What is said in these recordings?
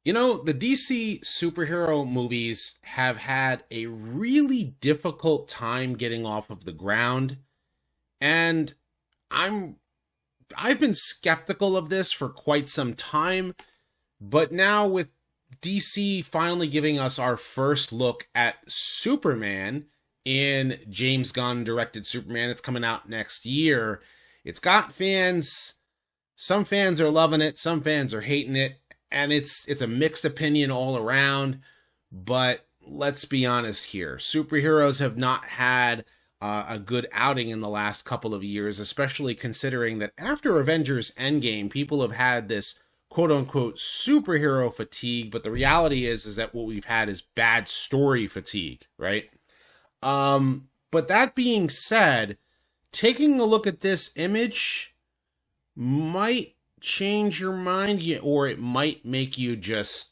You know, the DC superhero movies have had a really difficult time getting off of the ground, and I'm I've been skeptical of this for quite some time, but now with DC finally giving us our first look at Superman in James Gunn directed Superman that's coming out next year, it's got fans. Some fans are loving it, some fans are hating it, and it's a mixed opinion all around. But let's be honest here, superheroes have not had a good outing in the last couple of years, especially considering that after Avengers Endgame, people have had this quote unquote superhero fatigue, but the reality is that what we've had is bad story fatigue, right? But that being said, taking a look at this image might change your mind, or it might make you just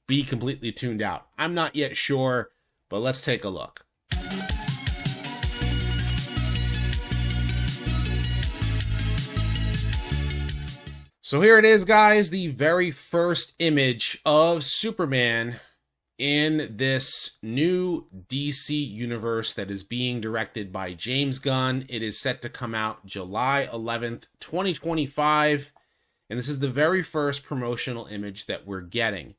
be completely tuned out. I'm not yet sure, but let's take a look. So here it is, guys, the very first image of Superman in this new DC universe that is being directed by James Gunn. It is set to come out July 11th, 2025, and this is the very first promotional image that we're getting.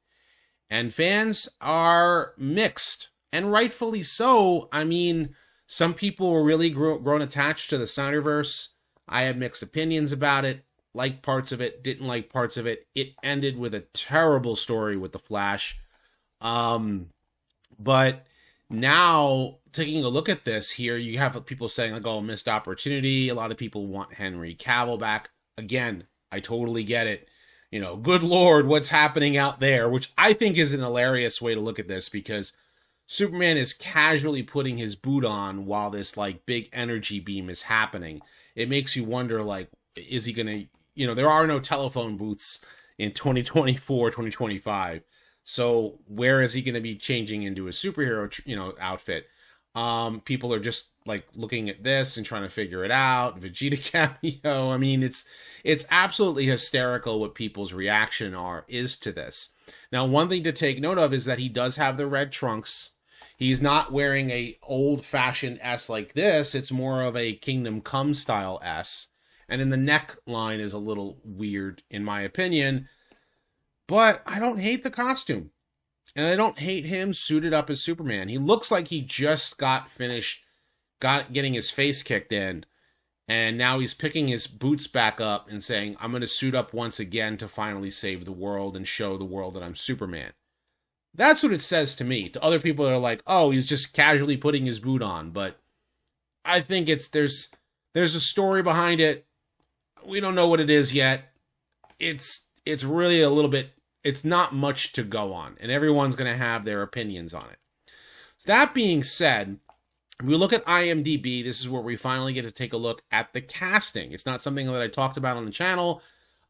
And fans are mixed, and rightfully so. I mean, some people were really grown attached to the Snyderverse. I have mixed opinions about it. Liked parts of it, didn't like parts of it. It ended with a terrible story with the Flash. But now taking a look at this here, you have people saying like, "Oh, missed opportunity." A lot of people want Henry Cavill back. Again, I totally get it. You know, good Lord, what's happening out there? Which I think is an hilarious way to look at this, because Superman is casually putting his boot on while this like big energy beam is happening. It makes you wonder, like, is he gonna? You know, there are no telephone booths in 2024, 2025. So where is he going to be changing into a superhero, outfit? People are just like looking at this and trying to figure it out. Vegeta cameo. I mean, it's absolutely hysterical what people's reaction is to this. Now, one thing to take note of is that he does have the red trunks. He's not wearing a old-fashioned S like this. It's more of a Kingdom Come style S. And then the neckline is a little weird, in my opinion. But I don't hate the costume. And I don't hate him suited up as Superman. He looks like he just got finished getting his face kicked in. And now he's picking his boots back up and saying, "I'm going to suit up once again to finally save the world and show the world that I'm Superman." That's what it says to me. To other people that are like, "Oh, he's just casually putting his boot on." But I think there's a story behind it. We don't know what it is yet. It's really a little bit, it's not much to go on, and everyone's going to have their opinions on it. So that being said, if we look at IMDb, this is where we finally get to take a look at the casting. It's not something that I talked about on the channel,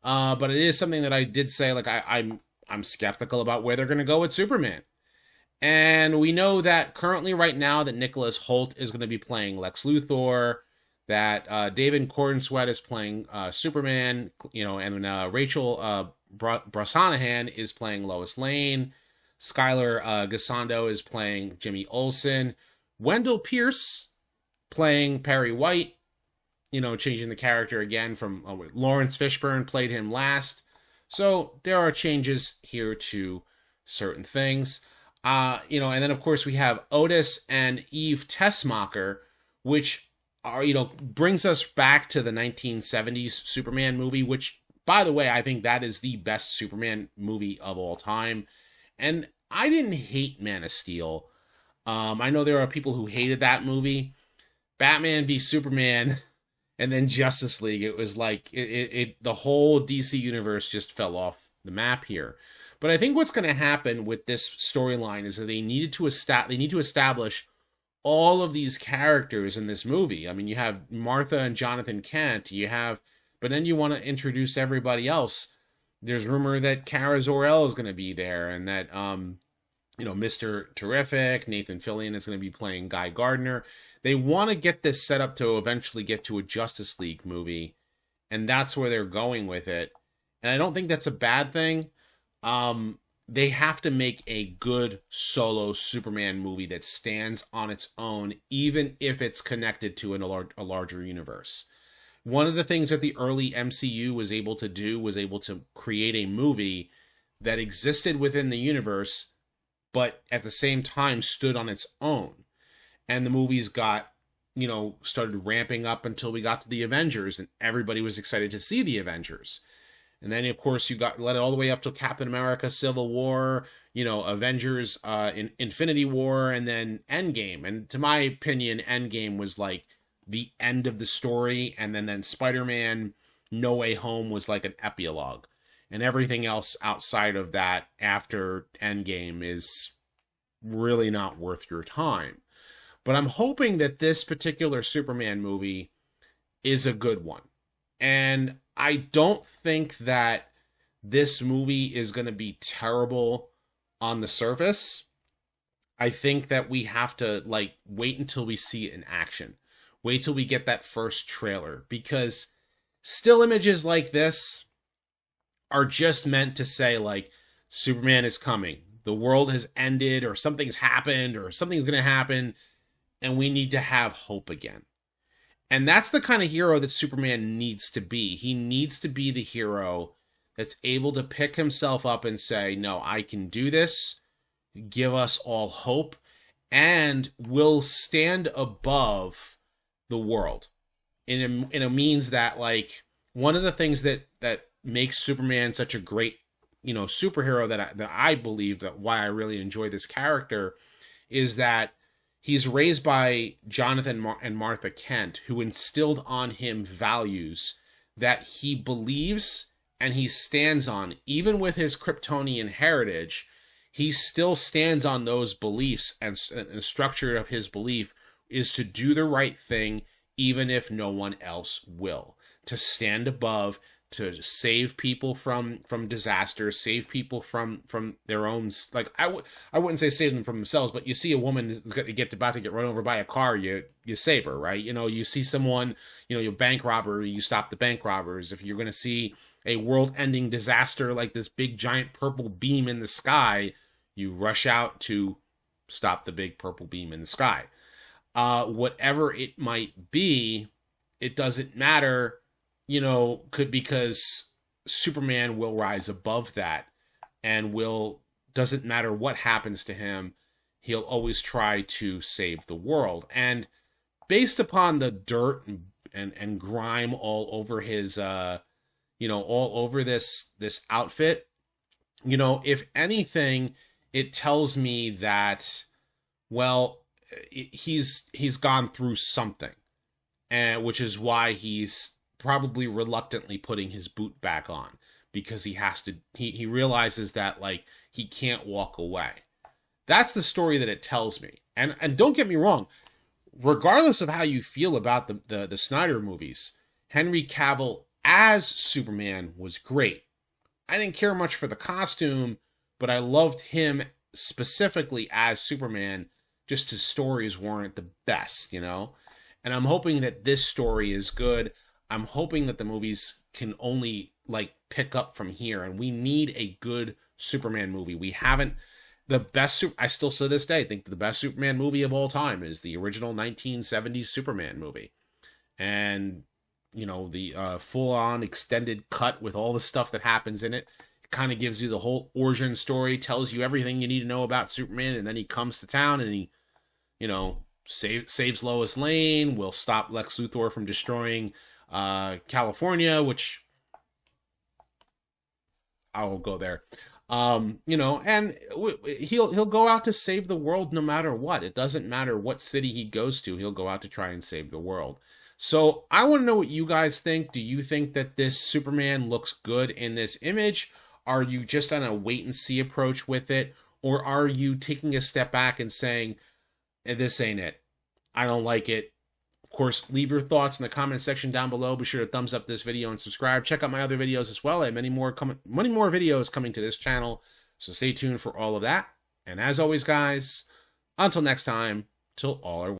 but it is something that I did say, like, I'm skeptical about where they're going to go with Superman. And we know that currently right now that Nicholas Hoult is going to be playing Lex Luthor, that David Corenswet is playing Superman, and Rachel Brosnahan is playing Lois Lane. Skylar Gisondo is playing Jimmy Olsen. Wendell Pierce playing Perry White, changing the character again from Lawrence Fishburne played him last. So there are changes here to certain things. And then of course we have Otis and Eve Tessmacher, which brings us back to the 1970s Superman movie, which, by the way, I think that is the best Superman movie of all time. And I didn't hate Man of Steel. I know there are people who hated that movie. Batman v Superman and then Justice League, it was like the whole DC universe just fell off the map here. But I think what's going to happen with this storyline is that they need to establish all of these characters in this movie. I mean, you have Martha and Jonathan Kent, but then you want to introduce everybody else. There's rumor that Kara Zor-El is going to be there, and that, Mr. Terrific, Nathan Fillion is going to be playing Guy Gardner. They want to get this set up to eventually get to a Justice League movie, and that's where they're going with it. And I don't think that's a bad thing. They have to make a good solo Superman movie that stands on its own, even if it's connected to a larger universe. One of the things that the early MCU was able to do was able to create a movie that existed within the universe, but at the same time stood on its own. And the movies got, started ramping up until we got to the Avengers, and everybody was excited to see the Avengers. And then, of course, you got led it all the way up to Captain America, Civil War, Avengers, Infinity War, and then Endgame. And to my opinion, Endgame was like the end of the story, and then Spider-Man No Way Home was like an epilogue. And everything else outside of that after Endgame is really not worth your time. But I'm hoping that this particular Superman movie is a good one. And I don't think that this movie is going to be terrible on the surface. I think that we have to wait until we see it in action. Wait till we get that first trailer, because still images like this are just meant to say Superman is coming. The world has ended, or something's happened, or something's going to happen, and we need to have hope again. And that's the kind of hero that Superman needs to be. He needs to be the hero that's able to pick himself up and say, no, I can do this, give us all hope, and will stand above the world in a means that, one of the things that makes Superman such a great, superhero that I believe that why I really enjoy this character is that he's raised by Jonathan and Martha Kent, who instilled on him values that he believes and he stands on. Even with his Kryptonian heritage, he still stands on those beliefs, and the structure of his belief is to do the right thing, even if no one else will. To stand above, to save people from disaster, save people from their own, I wouldn't say save them from themselves, but you see a woman about to get run over by a car, you save her, right? You see someone, you bank robber, you stop the bank robbers. If you're going to see a world-ending disaster like this big giant purple beam in the sky, you rush out to stop the big purple beam in the sky. Whatever it might be, it doesn't matter, because Superman will rise above that, and doesn't matter what happens to him, he'll always try to save the world. And based upon the dirt and grime all over his, all over this outfit, if anything, it tells me that, well, he's gone through something, and which is why he's probably reluctantly putting his boot back on, because he has to. He realizes that he can't walk away. That's the story that it tells me. And don't get me wrong, regardless of how you feel about the Snyder movies, Henry Cavill as Superman was great. I didn't care much for the costume, but I loved him specifically as Superman. Just his stories weren't the best, And I'm hoping that this story is good. I'm hoping that the movies can only pick up from here, and we need a good Superman movie. We haven't. I still to this day think the best Superman movie of all time is the original 1970s Superman movie. And, the full-on extended cut with all the stuff that happens in it. It kind of gives you the whole origin story, tells you everything you need to know about Superman, and then he comes to town and he, saves Lois Lane, will stop Lex Luthor from destroying California, which I won't go there. And he'll go out to save the world no matter what. It doesn't matter what city he goes to, he'll go out to try and save the world. So I want to know what you guys think. Do you think that this Superman looks good in this image? Are you just on a wait and see approach with it? Or are you taking a step back and saying, this ain't it, I don't like it? Of course, leave your thoughts in the comment section down below. Be sure to thumbs up this video and subscribe. Check out my other videos as well. I have many more videos coming to this channel, so stay tuned for all of that. And as always, guys, until next time, till all are